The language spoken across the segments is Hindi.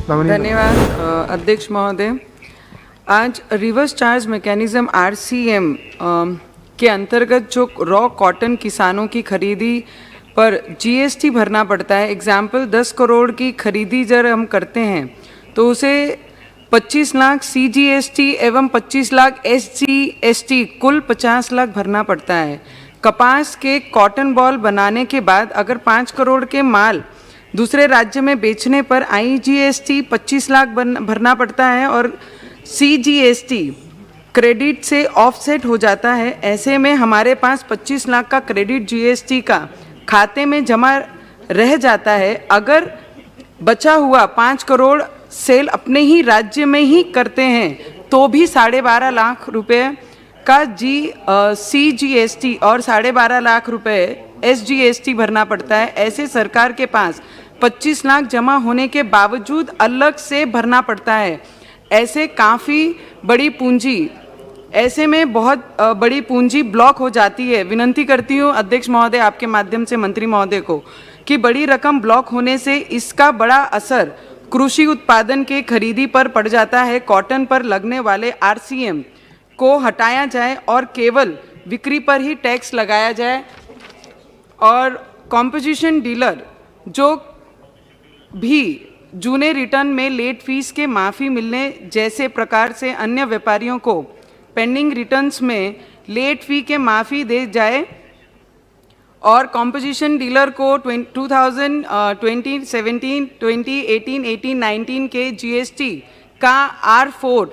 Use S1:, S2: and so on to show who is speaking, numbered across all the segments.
S1: धन्यवाद अध्यक्ष महोदय। आज रिवर्स चार्ज मैकेनिज्म RCM के अंतर्गत जो रॉ कॉटन किसानों की खरीदी पर GST भरना पड़ता है। एग्जाम्पल 10 करोड़ की खरीदी जब हम करते हैं तो उसे 25 लाख CGST एवं 25 लाख SGST कुल 50 लाख भरना पड़ता है। कपास के कॉटन बॉल बनाने के बाद अगर 5 करोड़ के माल दूसरे राज्य में बेचने पर IGST 25 लाख भरना पड़ता है और CGST क्रेडिट से ऑफसेट हो जाता है। ऐसे में हमारे पास 25 लाख का क्रेडिट GST का खाते में जमा रह जाता है। अगर बचा हुआ 5 करोड़ सेल अपने ही राज्य में ही करते हैं तो भी 12.5 लाख रुपए का CGST और 12.5 लाख रुपए SGST भरना पड़ता है। ऐसे सरकार के पास 25 लाख जमा होने के बावजूद अलग से भरना पड़ता है। ऐसे काफ़ी बड़ी पूंजी, ऐसे में बहुत बड़ी पूंजी ब्लॉक हो जाती है। विनती करती हूँ अध्यक्ष महोदय आपके माध्यम से मंत्री महोदय को कि बड़ी रकम ब्लॉक होने से इसका बड़ा असर कृषि उत्पादन के खरीदी पर पड़ जाता है। कॉटन पर लगने वाले RCM को हटाया जाए और केवल बिक्री पर ही टैक्स लगाया जाए और कॉम्पोजिशन डीलर जो भी जूने रिटर्न में लेट फीस के माफ़ी मिलने जैसे प्रकार से अन्य व्यापारियों को पेंडिंग रिटर्न्स में लेट फी के माफ़ी दे जाए और कॉम्पोजिशन डीलर को 2020, 17, 20, 18, 19 के GST का R4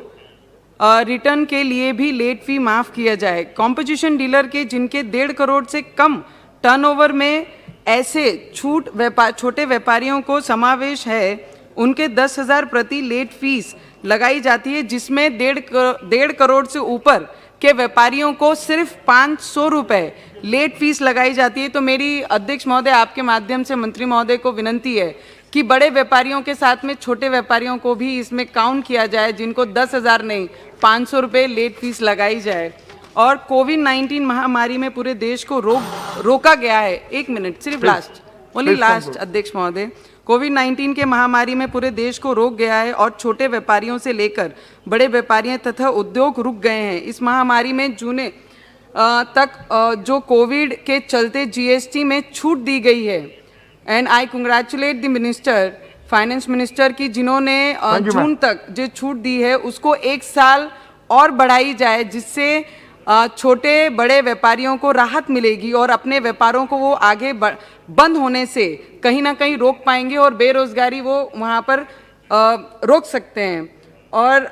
S1: रिटर्न के लिए भी लेट फी माफ़ किया जाए। कॉम्पोजिशन डीलर के जिनके 1.5 करोड़ से कम टर्नओवर में ऐसे छोटे व्यापारियों को समावेश है, उनके 10,000 प्रति लेट फीस लगाई जाती है, जिसमें 1.5 करोड़ से ऊपर के व्यापारियों को सिर्फ 500 रुपये लेट फीस लगाई जाती है। तो मेरी अध्यक्ष महोदय आपके माध्यम से मंत्री महोदय को विनती है कि बड़े व्यापारियों के साथ में छोटे व्यापारियों को भी इसमें काउंट किया जाए, जिनको 10,000 नहीं 500 रुपये लेट फीस लगाई जाए। और कोविड-19 महामारी में पूरे देश को रोका गया है। 1 मिनट सिर्फ लास्ट अध्यक्ष महोदय, कोविड-19 के महामारी में पूरे देश को रोक गया है और छोटे व्यापारियों से लेकर बड़े व्यापारियों तथा उद्योग रुक गए हैं। इस महामारी में जून तक जो कोविड के चलते GST में छूट दी गई है and I congratulate the minister, finance minister की जिन्होंने जून तक जो छूट दी है उसको 1 साल और बढ़ाई जाए, जिससे छोटे बड़े व्यापारियों को राहत मिलेगी और अपने व्यापारों को वो आगे बंद होने से कहीं ना कहीं रोक पाएंगे और बेरोजगारी वो वहाँ पर रोक सकते हैं। और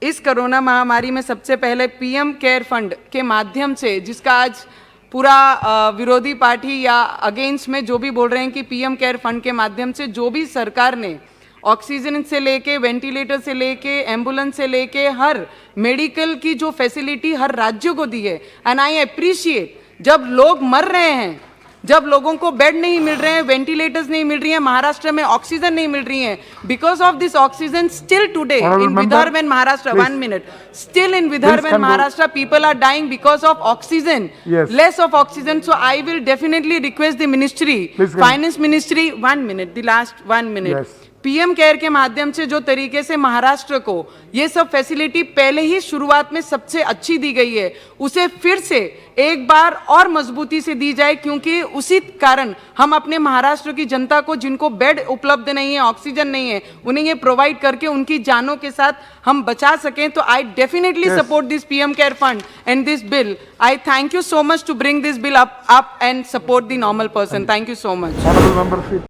S1: इस कोरोना महामारी में सबसे पहले PM केयर फंड के माध्यम से, जिसका आज पूरा विरोधी पार्टी या अगेंस्ट में जो भी बोल रहे हैं कि PM केयर फंड के माध्यम से जो भी सरकार ने ऑक्सीजन से लेके वेंटिलेटर से लेके एम्बुलेंस से लेके हर मेडिकल की जो फैसिलिटी हर राज्य को दी है, एंड आई अप्रिशिएट। जब लोग मर रहे हैं, जब लोगों को बेड नहीं मिल रहे हैं, वेंटिलेटर्स नहीं मिल रही हैं, महाराष्ट्र में ऑक्सीजन नहीं मिल रही है, because of this oxygen still today in Vidarbha and Maharashtra, 1 minute, still in Vidarbha and Maharashtra people are dying because of oxygen, less of oxygen. So I will definitely request the ministry, finance ministry, 1 minute, the last 1 minute, PM care के माध्यम से जो तरीके से महाराष्ट्र को ये सब फैसिलिटी पहले ही शुरुआत में सबसे अच्छी दी गई है, उसे फिर से एक बार और मजबूती से दी जाए, क्योंकि उसी कारण हम अपने महाराष्ट्र की जनता को, जिनको बेड उपलब्ध नहीं है, ऑक्सीजन नहीं है, उन्हें ये प्रोवाइड करके उनकी जानों के साथ हम बचा सकें। तो I definitely support this PM care fund and this bill. I thank you so much to bring this bill up and support the normal person. Thank you so much.